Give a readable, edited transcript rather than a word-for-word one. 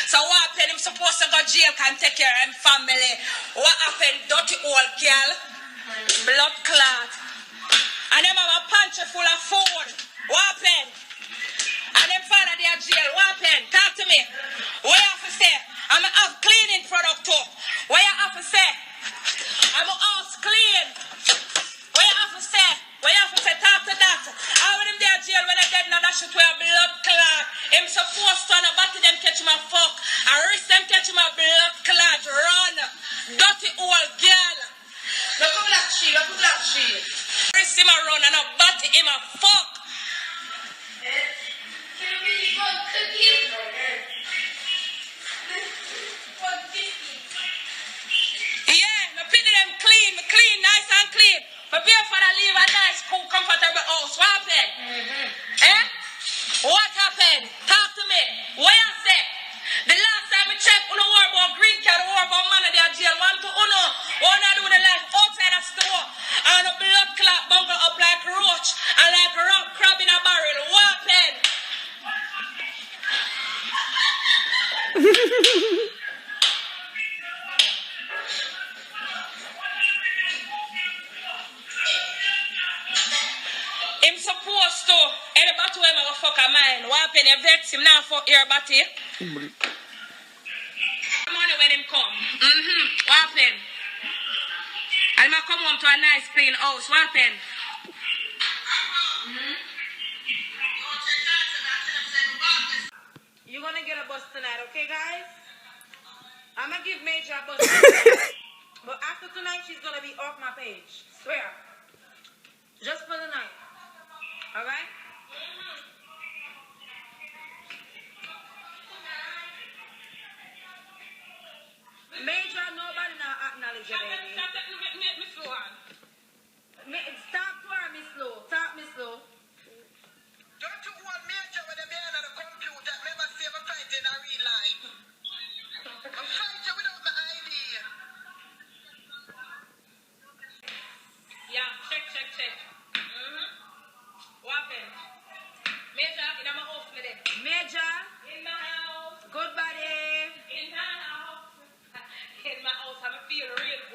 So what happened? Him supposed to go jail can take care of him family. What happened? Dirty old girl, blood clot. And them have a pantry full of food. What happened? And them father they are jail. What happened? Talk to me. What you have to say? I'm a have cleaning product too. What you have to say? I'm a house clean. What you have to say? What you have to say? Talk to that. How when them they are jail when they dead now that shit where blood clot. Him supposed to body them catch him a fuck. And wrist them catch him a blood clot. Run. Dirty old girl. Look at black sheep. Look at black sheep. Wrist him a run and a body him a fuck. Can you really go cooking? Yeah, me pity them clean, nice and clean. Prepare for the leave a nice, cool, comfortable house. What happened? Eh? What happened? Talk to me. What you say? The last time I checked, you know war about green cat, war about man in their jail. Want to do the life outside the store. And the blood clot bungle up like roach and like rock crab in a barrel. What happened? Him supposed to anybody to him a fuck a mind. What happened? You vex him now for everybody. Money when him come. What happened? And I come home to a nice clean house. What happened? You're gonna get a bus tonight, okay, guys? I'm gonna give Major a bus tonight. But after tonight, she's gonna be off my page. Swear. Just for the night. Alright? Major, nobody now acknowledge your baby. Stop for her, Miss Low. Talk, Miss Low. Don't you want Major with the man on the computer? Never see him fight in a real life. I'm fighting without my ID. Yeah, check. What happened? Major, in my house with it. Major. In my house. Good body. In my house. In my house, I feel real good.